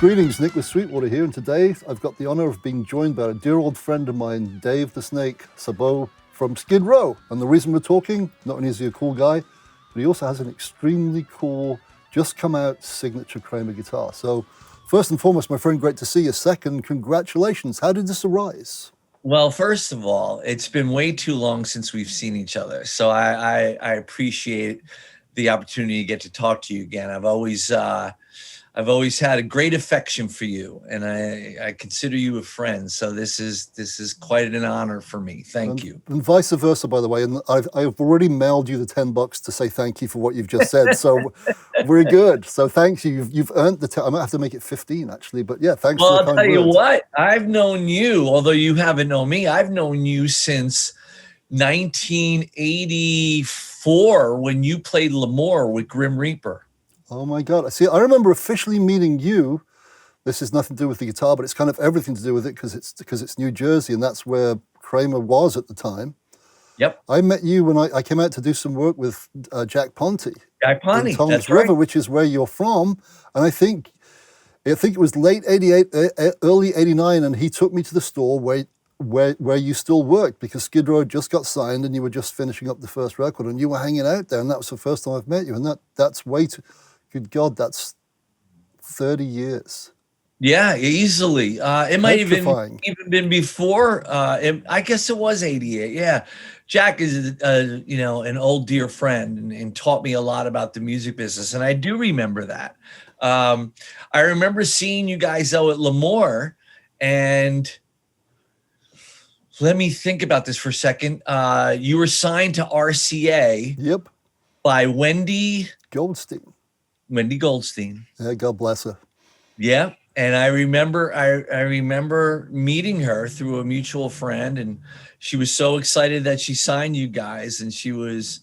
Greetings, Nick with Sweetwater here, and today I've got the honor of being joined by a dear old friend of mine, Dave the Snake Sabo from Skid Row. And the reason we're talking, not only is he a cool guy, but he also has an extremely cool, just come out signature Kramer guitar. So first and foremost, my friend, great to see you. Second, congratulations. How did this arise? Well, first of all, it's been way too long since we've seen each other. So I appreciate the opportunity to get to talk to you again. I've always had a great affection for you, and I consider you a friend. So this is quite an honor for me. Thank you. And vice versa, by the way. And I've already mailed you the $10 to say thank you for what you've just said. So we're good. So thanks you. You've earned the. I might have to make it 15 actually, but yeah, thanks. Well, for the I'll tell you what. I've known you, although you haven't known me. I've known you since 1984 when you played L'Amour with Grim Reaper. Oh my God. See, I remember officially meeting you. This has nothing to do with the guitar, but it's kind of everything to do with it because it's New Jersey, and that's where Kramer was at the time. Yep. I met you when I came out to do some work with Jack Ponte. Jack Ponte, in Toms that's River, right. which is where you're from. And I think it was late 88, early 89, and he took me to the store where you still worked, because Skid Row just got signed and you were just finishing up the first record, and you were hanging out there, and that was the first time I've met you. And that's way too... Good God, that's 30 years. Yeah, easily. It might even been before. I guess it was 88. Yeah, Jack is an old dear friend and taught me a lot about the music business, and I do remember that. I remember seeing you guys out at L'Amour, and let me think about this for a second. You were signed to RCA. Yep. By Wendy Goldstein. Yeah, God bless her. Yeah. And I remember meeting her through a mutual friend, and she was so excited that she signed you guys. And she was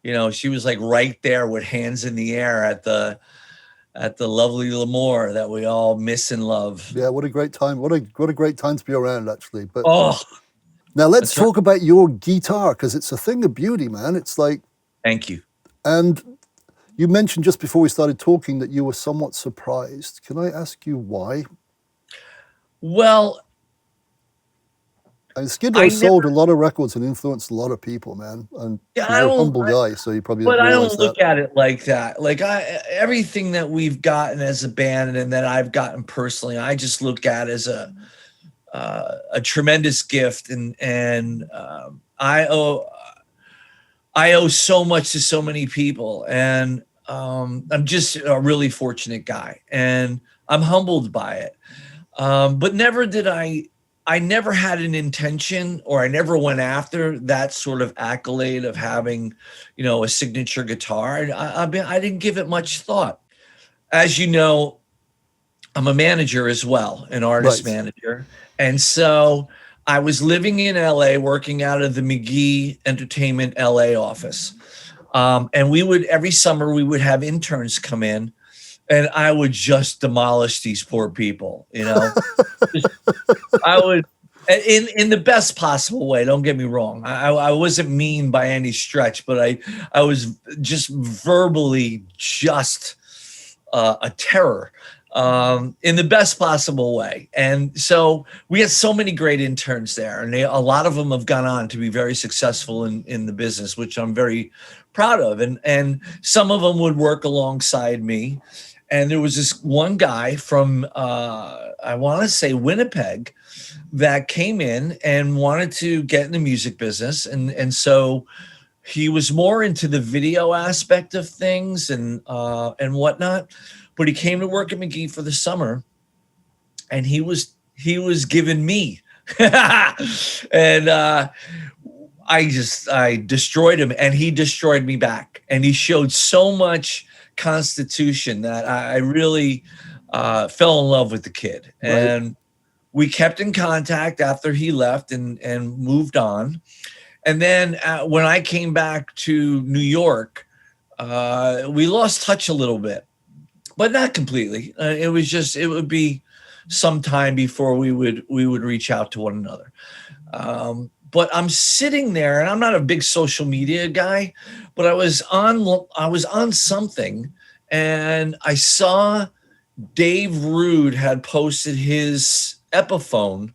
like right there with hands in the air at the lovely L'Amour that we all miss and love. Yeah. What a great time. What a great time to be around, actually. But now let's talk about your guitar, because it's a thing of beauty, man. It's like, thank you. And you mentioned just before we started talking that you were somewhat surprised. Can I ask you why? Well, Skid Row sold a lot of records and influenced a lot of people, man. And you're a humble guy, so you probably don't realize that. But I don't look at it like that. Like everything that we've gotten as a band and that I've gotten personally, I just look at as a tremendous gift, and I owe so much to so many people, and I'm just a really fortunate guy, and I'm humbled by it. But I never had an intention, or I never went after that sort of accolade of having, a signature guitar. I didn't give it much thought. As you know, I'm a manager as well, an artist manager. And so I was living in LA, working out of the McGee Entertainment LA office. And every summer we would have interns come in, and I would just demolish these poor people, I would, in the best possible way. Don't get me wrong. I wasn't mean by any stretch, but I was just verbally just a terror. In the best possible way. And so we had so many great interns there, and a lot of them have gone on to be very successful in the business, which I'm very proud of. And some of them would work alongside me. And there was this one guy from, I want to say Winnipeg, that came in and wanted to get in the music business. And so he was more into the video aspect of things and whatnot. But he came to work at McGee for the summer, and he was giving me, and I destroyed him, and he destroyed me back. And he showed so much constitution that I really fell in love with the kid. Right. And we kept in contact after he left and moved on. And then when I came back to New York, we lost touch a little bit. But not completely. It would be some time before we would reach out to one another. But I'm sitting there, and I'm not a big social media guy, but I was on something, and I saw Dave Rude had posted his Epiphone,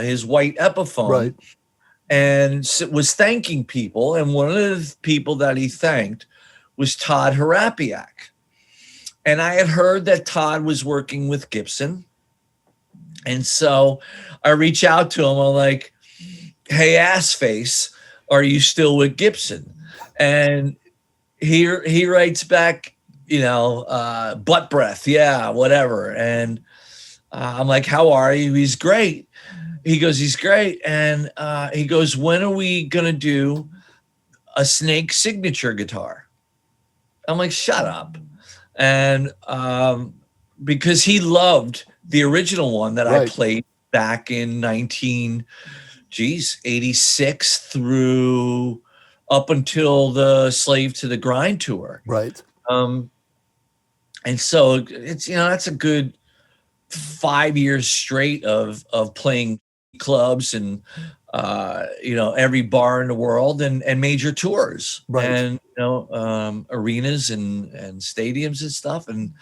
his white Epiphone, Right. and was thanking people. And one of the people that he thanked was Todd Harapiak. And I had heard that Todd was working with Gibson. And so I reach out to him. I'm like, hey, ass face, are you still with Gibson? And he writes back, butt breath. Yeah, whatever. And I'm like, how are you? He's great. He goes, he's great. And he goes, when are we going to do a Snake signature guitar? I'm like, shut up. And because he loved the original one that I played back in 86 through up until the Slave to the Grind tour. Right. And so it's, that's a good 5 years straight of playing clubs and, every bar in the world and major tours, and, arenas and stadiums and stuff. And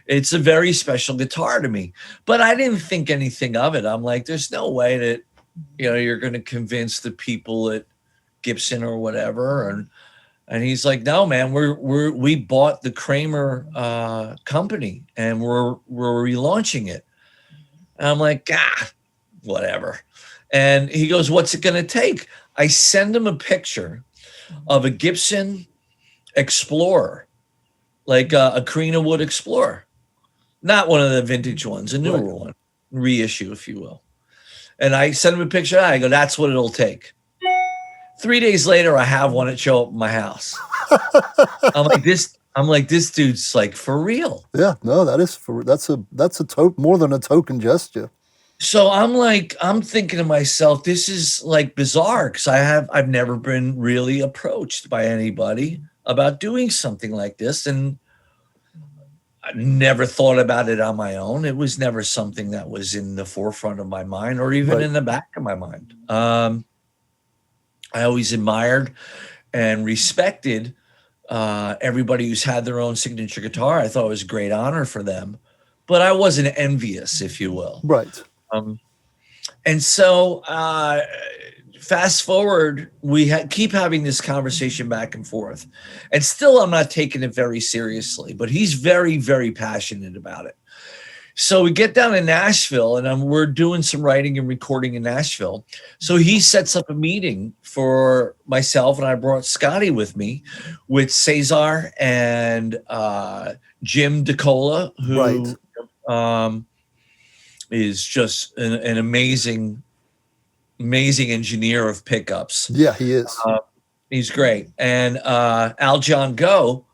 it's a very special guitar to me, but I didn't think anything of it. I'm like, there's no way that, you're going to convince the people at Gibson or whatever. And he's like, no, man, we bought the Kramer company and we're relaunching it. And I'm like, whatever. And he goes, what's it going to take? I send him a picture of a Gibson Explorer, like a Carina Wood Explorer, not one of the vintage ones, a newer one, reissue, if you will. And I send him a picture. I go, that's what it'll take. 3 days later, I have one that show up in my house. I'm like, this dude's like for real. Yeah, no, that's more than a token gesture. So I'm thinking to myself, this is like bizarre because I've never been really approached by anybody about doing something like this. And I never thought about it on my own. It was never something that was in the forefront of my mind or even in the back of my mind. I always admired and respected everybody who's had their own signature guitar. I thought it was a great honor for them, but I wasn't envious, if you will. Right. And so fast forward, we keep having this conversation back and forth, and still I'm not taking it very seriously, but he's very, very passionate about it. So we get down in Nashville, and we're doing some writing and recording in Nashville. So he sets up a meeting for myself, and I brought Scotty with me, with Cesar and Jim DeCola, who is just an amazing engineer of pickups. Yeah, he is. He's great. And Al John Go,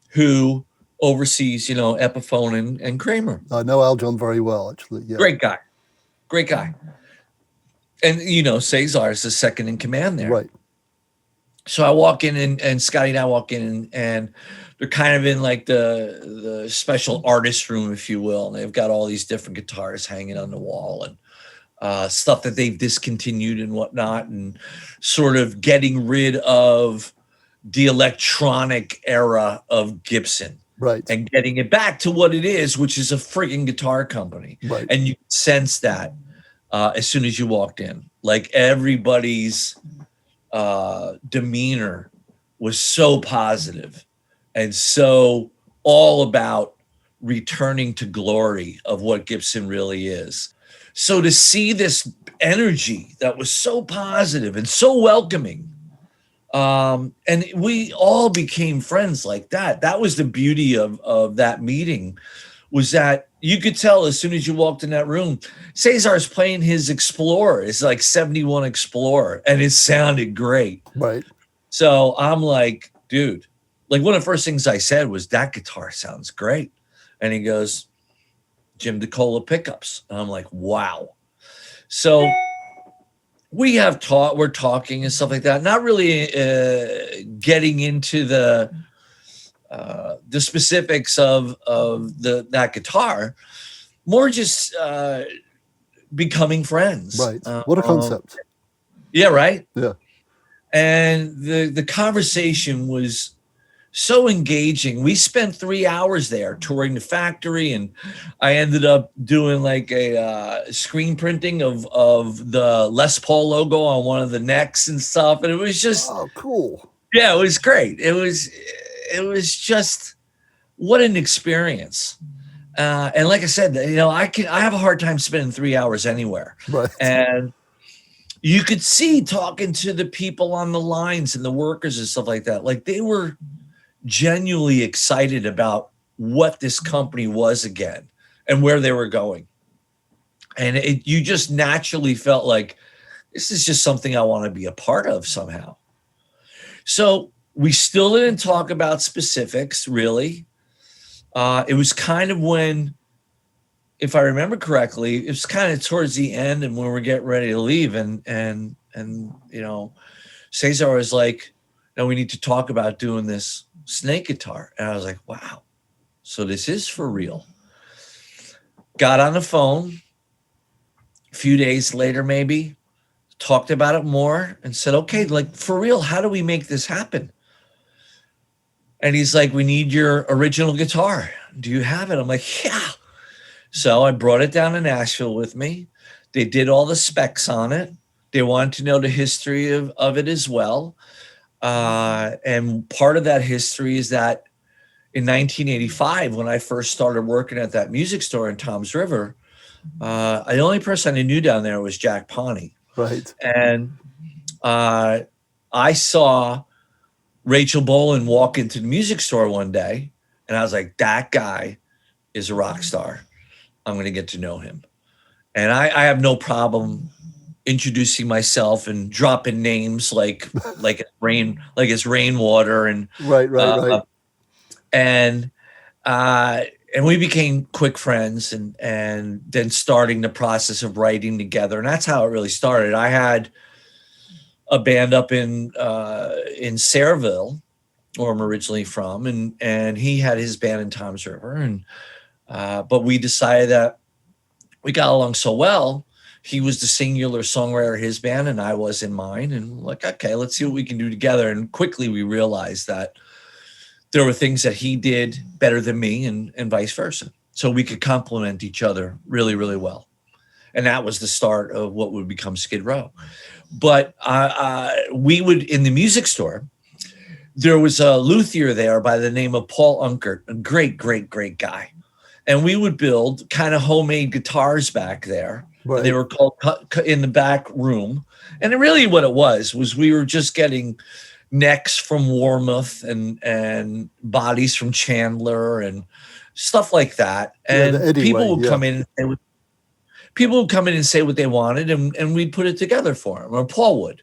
who oversees, Epiphone and Kramer. I know Al John very well, actually. Yeah. Great guy. And, Cesar is the second in command there. Right. So I walk in and Scotty and I walk in and they're kind of in like the special artist room, if you will. And they've got all these different guitars hanging on the wall and stuff that they've discontinued and whatnot, and sort of getting rid of the electronic era of Gibson. Right. And getting it back to what it is, which is a friggin' guitar company. Right. And you sense that as soon as you walked in. Like everybody's demeanor was so positive and so all about returning to glory of what Gibson really is. So to see this energy that was so positive and so welcoming, and we all became friends like that. That was the beauty of that meeting, was that you could tell as soon as you walked in that room, Cesar's playing his Explorer. It's like 71 Explorer, and it sounded great. Right. So I'm like, dude, like one of the first things I said was, that guitar sounds great. And he goes, Jim DeCola pickups. And I'm like, wow. So we're talking and stuff like that. Not really getting into the specifics of that guitar, more just becoming friends. Right. What a concept. Yeah. Right. Yeah. And the conversation was so engaging. We spent 3 hours there touring the factory, and I ended up doing like a screen printing of the Les Paul logo on one of the necks and stuff. And it was just, Oh, cool. yeah, it was great. It was just what an experience. And like I said, you know, I have a hard time spending 3 hours anywhere. Right. And you could see talking to the people on the lines and the workers and stuff like that. Like they were genuinely excited about what this company was again and where they were going. And you just naturally felt like this is just something I want to be a part of somehow. So we still didn't talk about specifics, really. It was kind of when, if I remember correctly, it was kind of towards the end and when we're getting ready to leave. And you know, Cesar was like, no, we need to talk about doing this snake guitar. And I was like, wow, so this is for real. Got on the phone a few days later, maybe, talked about it more and said, okay, like for real, how do we make this happen? And he's like, we need your original guitar. Do you have it? I'm like, yeah. So I brought it down to Nashville with me. They did all the specs on it. They wanted to know the history of it as well. And part of that history is that in 1985, when I first started working at that music store in Toms River, the only person I knew down there was Jack Pawnee. Right. And I saw Rachel Bolan walk into the music store one day, and I was like, that guy is a rock star. I'm going to get to know him. And I have no problem introducing myself and dropping names like it's rainwater and Right. And we became quick friends and then starting the process of writing together. And that's how it really started. I had a band up in Sayreville, where I'm originally from, and he had his band in Toms River. And but we decided that we got along so well. He was the singular songwriter of his band, and I was in mine. And like, okay, let's see what we can do together. And quickly we realized that there were things that he did better than me, and vice versa. So we could complement each other really, really well. And that was the start of what would become Skid Row. But we would, in the music store, there was a luthier there by the name of Paul Unkert, a great, great, great guy. And we would build kind of homemade guitars back there. Right. They were called in the back room. And really what it was we were just getting necks from Warmouth and bodies from Chandler and stuff like that. And people would come in and say what they wanted, and we'd put it together for them, or Paul would.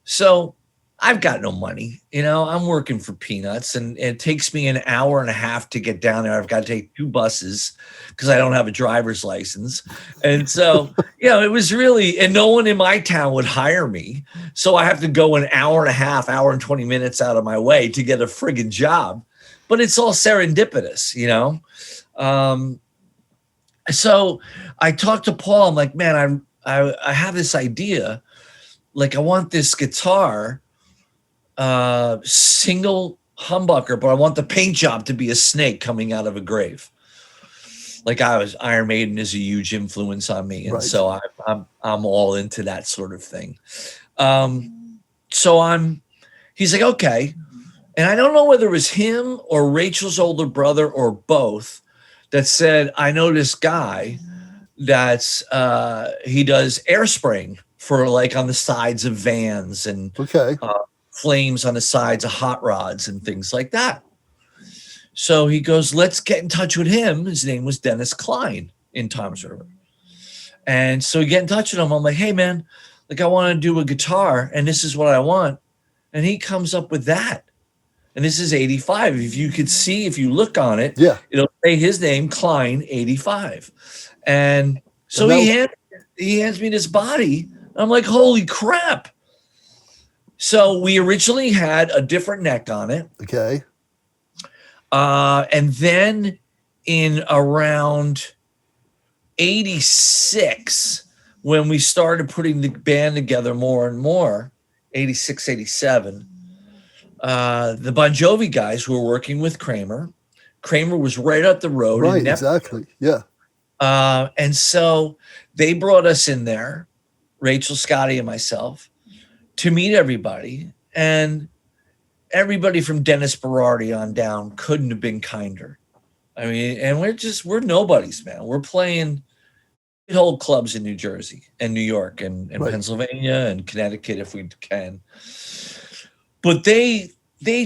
So I've got no money, you know, I'm working for peanuts, and it takes me an hour and a half to get down there. I've got to take 2 buses because I don't have a driver's license. And so, you know, it was really, and no one in my town would hire me. So I have to go an hour and a half, hour and 20 minutes out of my way to get a friggin' job. But it's all serendipitous, you know? So I talked to Paul. I'm like, man, I have this idea. Like, I want this guitar, single humbucker, but I want the paint job to be a snake coming out of a grave. Like, Iron Maiden is a huge influence on me, and so I'm all into that sort of thing. He's like, okay, and I don't know whether it was him or Rachel's older brother or both that said, I know this guy that's he does air spraying for, like, on the sides of vans and flames on the sides of hot rods and things like that. So he goes, let's get in touch with him. His name was Dennis Klein in Toms River. And so we get in touch with him. I'm like, hey, man, like, I want to do a guitar, and this is what I want. And he comes up with that. And this is 85. If you could see, if you look on it, it'll say his name, Klein, 85. And so he hands me this body. I'm like, holy crap. So we originally had a different neck on it. Okay. And then in around 86, when we started putting the band together more and more, 86, 87, the Bon Jovi guys were working with Kramer. Kramer was right up the road. Right, exactly. Yeah. And so they brought us in there, Rachel, Scotty, and myself, to meet everybody. And everybody from Dennis Berardi on down couldn't have been kinder. I mean, and we're nobodies, man. We're playing old clubs in New Jersey and New York and Right. Pennsylvania and Connecticut if we can. But they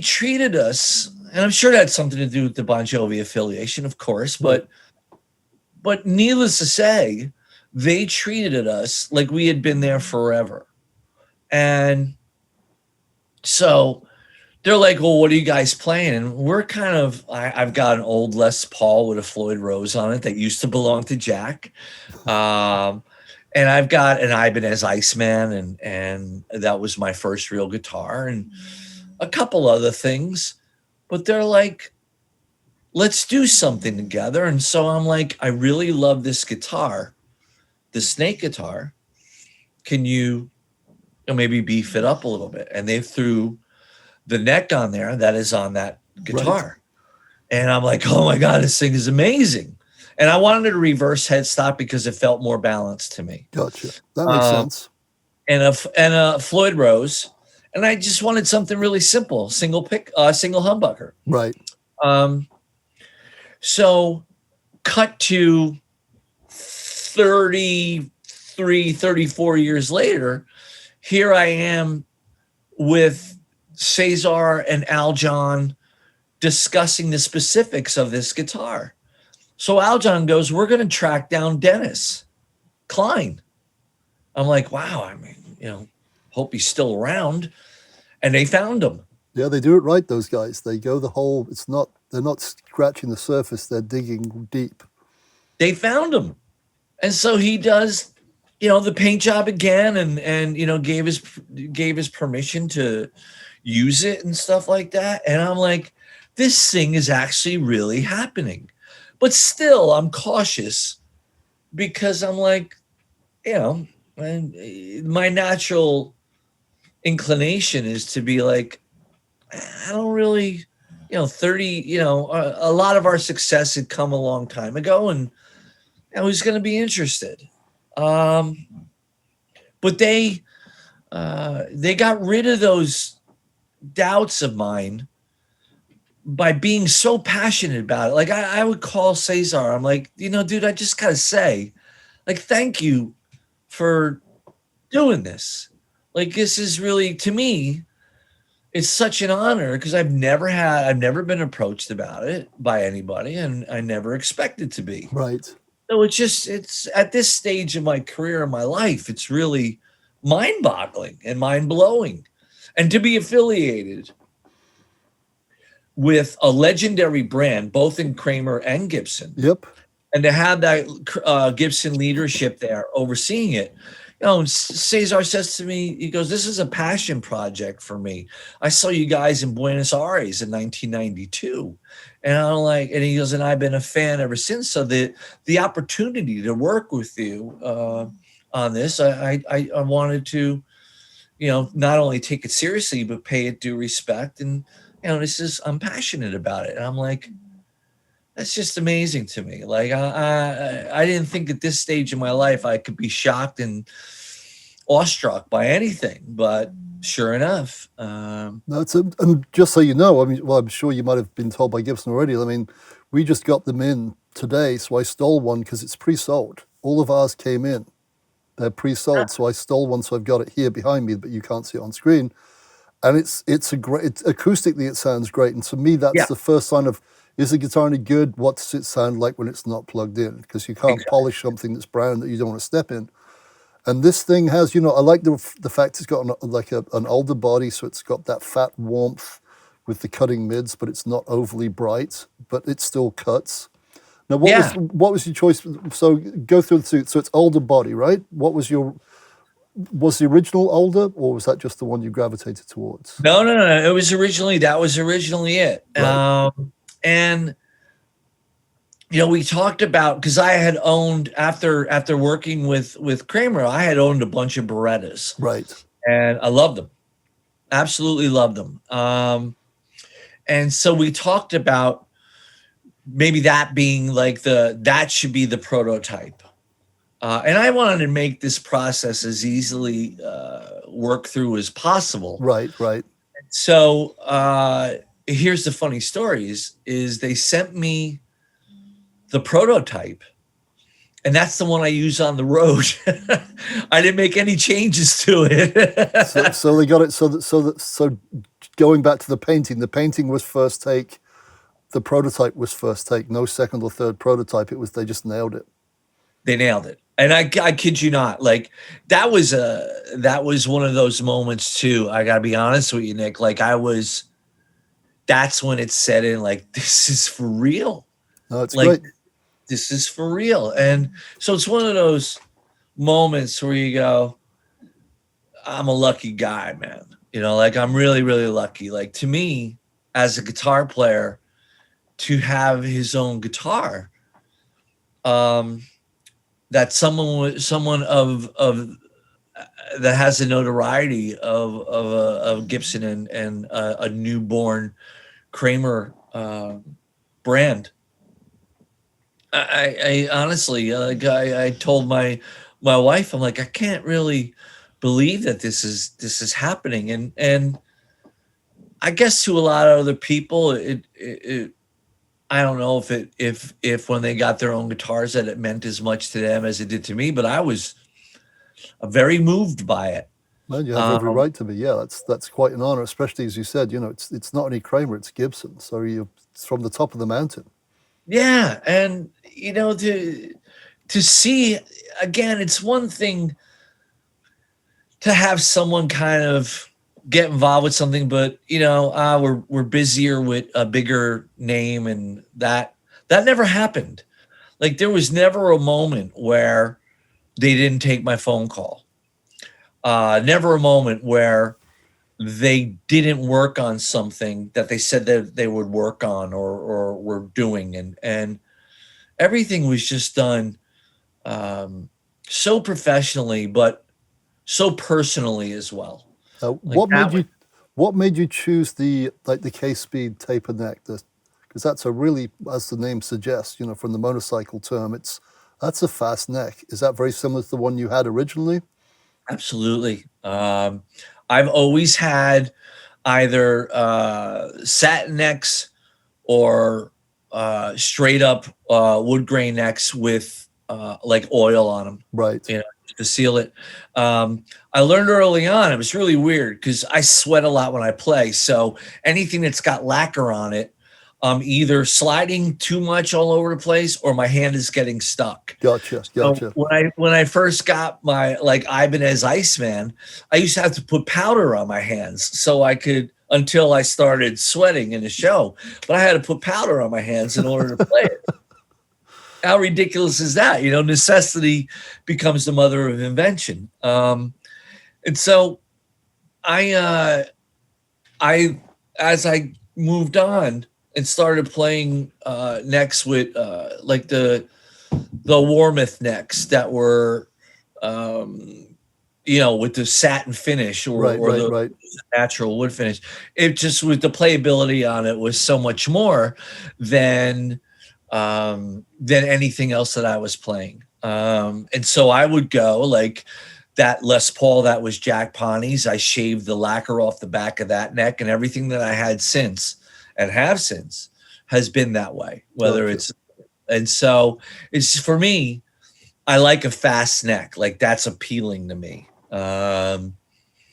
treated us, and I'm sure that had something to do with the Bon Jovi affiliation, of course, but needless to say, they treated us like we had been there forever. And so they're like, well, what are you guys playing? And we're kind of, I've got an old Les Paul with a Floyd Rose on it that used to belong to Jack. And I've got an Ibanez Iceman, and that was my first real guitar, and a couple other things. But they're like, let's do something together. And so I'm like, I really love this guitar, the Snake guitar. Can you maybe beef it up a little bit? And they threw the neck on there that is on that guitar. Right. And I'm like, oh my God, this thing is amazing. And I wanted a reverse headstock because it felt more balanced to me. Gotcha. That makes sense. And a Floyd Rose. And I just wanted something really simple, single humbucker. Right. So cut to 33, 34 years later, here I am with Cesar and Aljon discussing the specifics of this guitar. So Aljon goes, we're going to track down Dennis Klein. I'm like, wow, I mean, hope he's still around. And they found him. Yeah, they do it right, those guys. They go the whole, they're not scratching the surface, they're digging deep. They found him. And so he does, the paint job again and gave his permission to use it and stuff like that. And I'm like, this thing is actually really happening. But still, I'm cautious because I'm like, my natural inclination is to be like, I don't really, 30, a lot of our success had come a long time ago, and who's going to be interested? But they got rid of those doubts of mine by being so passionate about it. Like I would call Cesar. I'm like, dude, I just got to say, like, thank you for doing this. Like, this is really, to me, it's such an honor because I've never been approached about it by anybody, and I never expected to be. Right. So it's at this stage of my career and my life, it's really mind-boggling and mind-blowing. And to be affiliated with a legendary brand, both in Kramer and Gibson. Yep. And to have that Gibson leadership there overseeing it. Cesar says to me, he goes, this is a passion project for me. I saw you guys in Buenos Aires in 1992. And I'm like, and he goes, and I've been a fan ever since. So the opportunity to work with you on this, I wanted to, not only take it seriously, but pay it due respect. And, I'm passionate about it. And I'm like, that's just amazing to me. Like I didn't think at this stage of my life I could be shocked and awestruck by anything, but sure enough. And just so you know, I'm sure you might have been told by Gibson already. I mean, we just got them in today, so I stole one because it's pre-sold. All of ours came in. They're pre-sold, so I stole one, so I've got it here behind me, but you can't see it on screen. And it's acoustically it sounds great. And to me, that's the first sign of, is the guitar any good? What does it sound like when it's not plugged in? Because you can't polish something that's brown that you don't want to step in. And this thing has, I like the fact it's got an alder body, so it's got that fat warmth with the cutting mids, but it's not overly bright, but it still cuts. Now, what was your choice? So go through the two. So it's alder body, right? Was the original alder, or was that just the one you gravitated towards? No. That was originally it. Right. And we talked about, because I had owned after working with Kramer, I had owned a bunch of Berettas, right? And I loved them, Absolutely loved them. And so we talked about maybe that being like that should be the prototype. And I wanted to make this process as easily work through as possible. Right, right. So here's the funny story is they sent me the prototype, and that's the one I use on the road. I didn't make any changes to it. So they got it. So going back to the painting was first take. The prototype was first take. No second or third prototype. They just nailed it. They nailed it. And I kid you not, like that was one of those moments too. I gotta be honest with you, Nick. Like that's when it set in, like, this is for real. No, it's like, great. This is for real. And so it's one of those moments where you go, I'm a lucky guy, man. You know, like I'm really, really lucky. Like to me, as a guitar player, to have his own guitar, that someone of that has the notoriety of Gibson and a newborn Kramer brand. I honestly, like I told my wife, I'm like, I can't really believe that this is happening, and I guess to a lot of other people, it I don't know if when they got their own guitars that it meant as much to them as it did to me, but I was very moved by it. Well, you have every right to be. Yeah, that's quite an honor, especially as you said. You know, it's not only Kramer, it's Gibson. So it's from the top of the mountain. Yeah, and you know, to see again, it's one thing to have someone kind of get involved with something, but you know, we're busier with a bigger name, and that never happened. Like there was never a moment where they didn't take my phone call. Never a moment where they didn't work on something that they said that they would work on or were doing, and everything was just done so professionally, but so personally as well. Like what made you choose the K-Speed taper neck? Because that's a really, as the name suggests, you know, from the motorcycle term, that's a fast neck. Is that very similar to the one you had originally? Absolutely. I've always had either satin necks or straight up wood grain necks with like oil on them, right? You know, to seal it. I learned early on, it was really weird because I sweat a lot when I play. So anything that's got lacquer on it, either sliding too much all over the place or my hand is getting stuck. Gotcha. So when I first got my like Ibanez Iceman, I used to have to put powder on my hands so I could, until I started sweating in the show. But I had to put powder on my hands in order to play it. How ridiculous is that? You know, necessity becomes the mother of invention. And so I as I moved on and started playing necks with like the Warmouth necks that were you know, with the satin finish or the natural wood finish. It just, with the playability on it, was so much more than anything else that I was playing. And so I would go like that Les Paul that was Jack Ponty's. I shaved the lacquer off the back of that neck, and everything that I had since and have since has been that way. Whether it's, and so it's, for me, I like a fast neck. Like that's appealing to me. And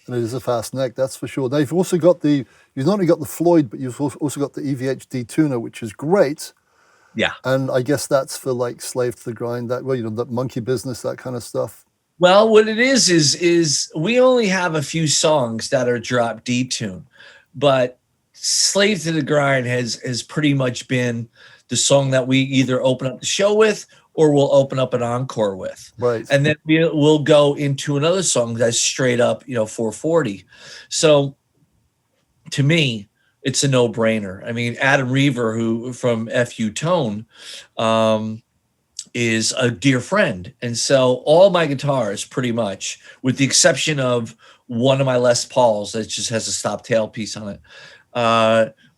it is a fast neck, that's for sure. Now you've also got you've not only got the Floyd, but you've also got the EVH D-Tuna, which is great. Yeah. And I guess that's for like Slave to the Grind, that, well, you know, that Monkey Business, that kind of stuff. Well, what it is we only have a few songs that are drop D-Tune, but Slave to the Grind has pretty much been the song that we either open up the show with or we'll open up an encore with. Right. And then we'll go into another song that's straight up, you know, 440. So to me, it's a no-brainer. I mean, Adam Reaver, who from FU Tone, is a dear friend. And so all my guitars, pretty much, with the exception of one of my Les Pauls that just has a stop tailpiece on it,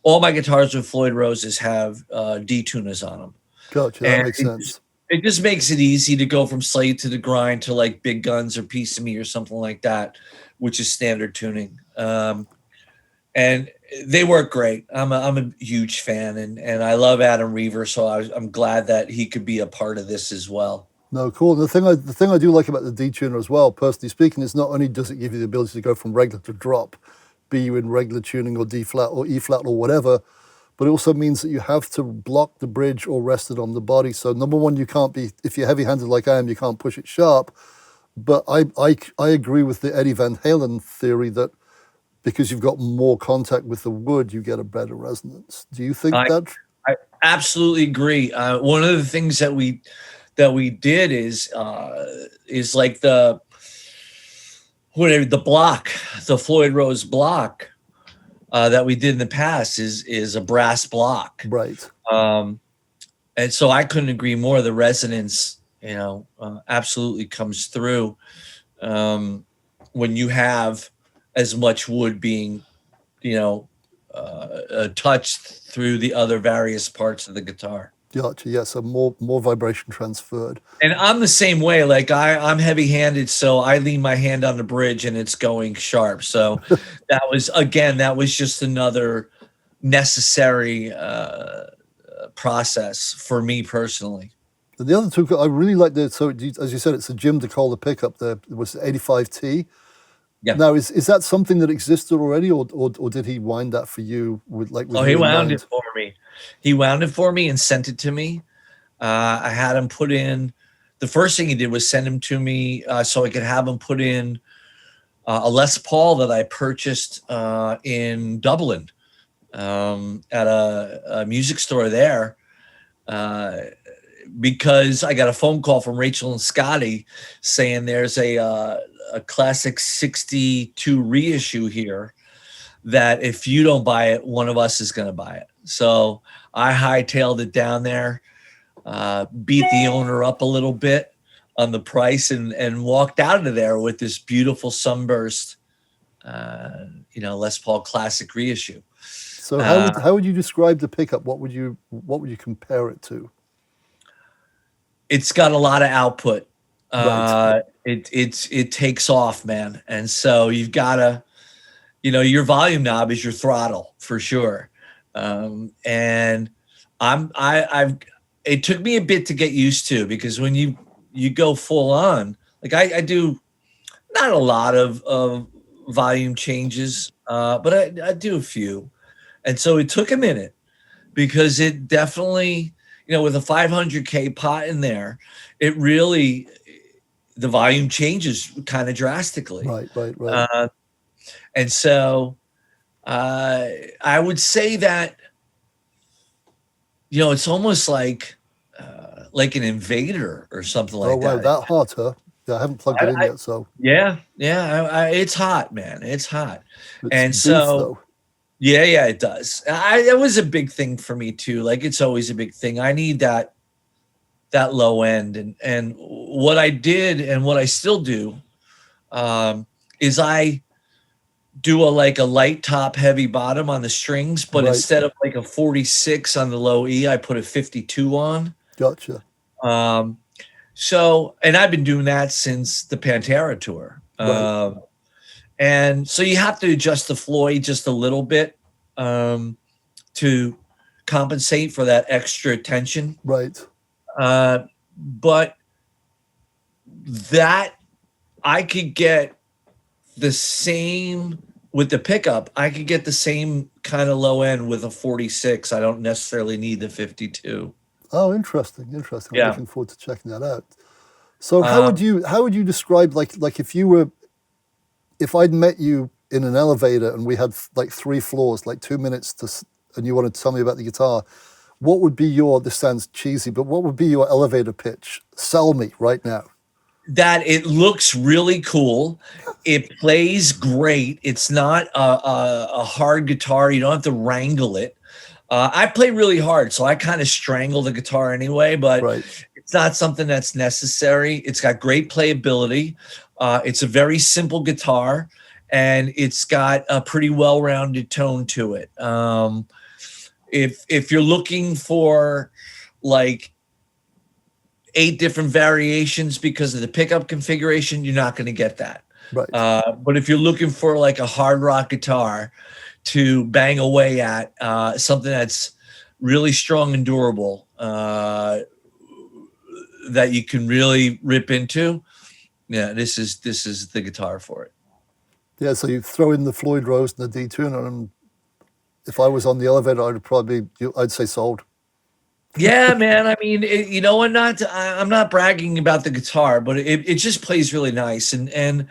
all my guitars with Floyd Roses have D-Tunas on them. Gotcha, that makes sense. It just makes it easy to go from Slate to the Grind to like Big Guns or Piece of Me or something like that, which is standard tuning. And they work great. I'm a huge fan, and I love Adam Reaver, so I'm glad that he could be a part of this as well. No, cool. The thing I do like about the D-Tuner as well, personally speaking, is not only does it give you the ability to go from regular to drop, be you in regular tuning or D flat or E flat or whatever, but it also means that you have to block the bridge or rest it on the body. So number one, you can't be, if you're heavy-handed like I am, you can't push it sharp. But I agree with the Eddie Van Halen theory that because you've got more contact with the wood, you get a better resonance. Do you think that? I absolutely agree. One of the things that we did is like the block, the Floyd Rose block that we did in the past is a brass block. Right. And so I couldn't agree more. The resonance, absolutely comes through when you have as much wood being, touched through the other various parts of the guitar. Gotcha. Yeah, so more vibration transferred. And I'm the same way. Like I'm heavy-handed, so I lean my hand on the bridge and it's going sharp. So that was just another necessary process for me personally. And the other two, I really like so as you said, it's a Jim DeCola pickup there. It was 85T. Yeah. Now, is that something that existed already, or did he wind that for you with like? With he wound it for me. He wound it for me and sent it to me. I had him put in. The first thing he did was send him to me so I could have him put in a Les Paul that I purchased in Dublin at a music store there. Because I got a phone call from Rachel and Scotty saying there's a classic 62 reissue here that if you don't buy it, one of us is going to buy it. So I hightailed it down there, beat the owner up a little bit on the price and walked out of there with this beautiful Sunburst, Les Paul classic reissue. So how would you describe the pickup? What would you compare it to? It's got a lot of output. Right. It takes off, man. And so you've got to, your volume knob is your throttle for sure. And it took me a bit to get used to, because when you go full on, like I do not a lot of volume changes, but I do a few. And so it took a minute, because it definitely, with a 500K pot in there, it really, the volume changes kind of drastically. Right. And so I would say that, it's almost like an Invader or something like that. Oh, wow, that hot, huh? Yeah, I haven't plugged it in yet, so. Yeah, it's hot, man. It's hot. It's beef, though. Yeah, it does. It was a big thing for me too. Like, it's always a big thing. I need that low end, and what I did and what I still do is I do a light top, heavy bottom on the strings, but instead of like a 46 on the low E, I put a 52 on. Gotcha. So, and I've been doing that since the Pantera tour. Right. And so you have to adjust the Floyd just a little bit to compensate for that extra tension. Right. But that I could get the same with the pickup. I could get the same kind of low end with a 46. I don't necessarily need the 52. Oh, interesting. I'm Yeah. looking forward to checking that out. So how would you describe like if I'd met you in an elevator and we had like 3 floors, like 2 minutes and you wanted to tell me about the guitar, what would be this sounds cheesy, but what would be your elevator pitch? Sell me right now. That it looks really cool. It plays great. It's not a hard guitar. You don't have to wrangle it. I play really hard, so I kind of strangle the guitar anyway, but Right. it's It's not something that's necessary. It's got great playability. It's a very simple guitar, and it's got a pretty well-rounded tone to it. If you're looking for like 8 different variations because of the pickup configuration, you're not going to get that. Right. But if you're looking for like a hard rock guitar to bang away at, something that's really strong and durable, that you can really rip into, yeah, this is the guitar for it. Yeah, so you throw in the Floyd Rose and the D-Tuna, and if I was on the elevator, I'd say sold. Yeah, man. I mean, you know, I'm not bragging about the guitar, but it just plays really nice. And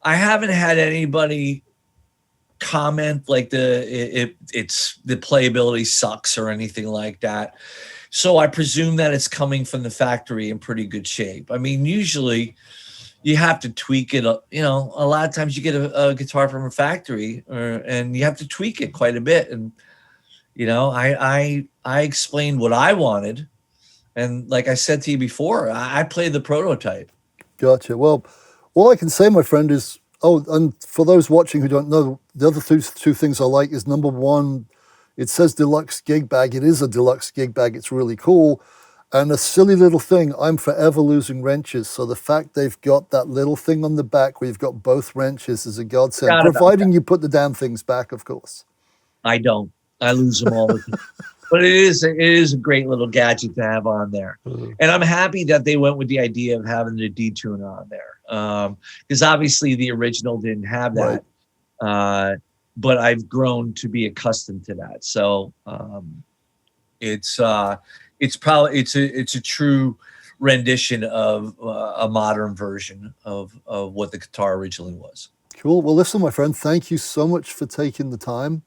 I haven't had anybody comment like it's the playability sucks or anything like that. So I presume that it's coming from the factory in pretty good shape. I mean, usually you have to tweak it. You know, a lot of times you get a guitar from a factory, and you have to tweak it quite a bit. And you know, I explained what I wanted, and like I said to you before, I played the prototype. Gotcha. Well, all I can say, my friend, is, and for those watching who don't know, the other two things I like is, number one, it says deluxe gig bag. It is a deluxe gig bag. It's really cool. And a silly little thing, I'm forever losing wrenches. So the fact they've got that little thing on the back where you've got both wrenches is a godsend, providing you put the damn things back, of course. I don't. I lose them all the time. But it is a great little gadget to have on there. And I'm happy that they went with the idea of having the D-Tuna on there. Because obviously the original didn't have that. Right. But I've grown to be accustomed to that. So it's probably a true rendition of a modern version of what the guitar originally was. Cool. Well, listen, my friend, thank you so much for taking the time.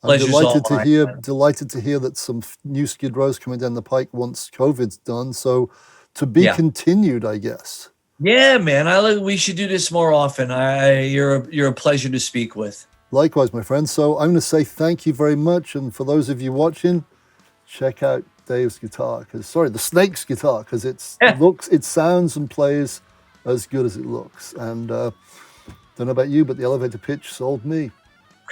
I'm delighted to hear that some new Skid Rows coming down the pike once COVID's done. So to be continued, I guess. Yeah, man. We should do this more often. You're a pleasure to speak with. Likewise, my friend. So I'm going to say thank you very much. And for those of you watching, check out Dave's guitar, the Snake's guitar, because it sounds and plays as good as it looks. And don't know about you, but the elevator pitch sold me.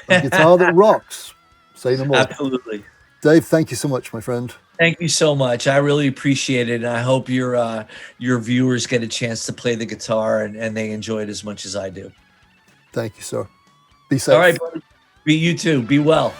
A guitar that rocks. Say no more. Absolutely. Dave, thank you so much, my friend. Thank you so much. I really appreciate it. And I hope your viewers get a chance to play the guitar and they enjoy it as much as I do. Thank you, sir. Be safe. All right, buddy. You too. Be well.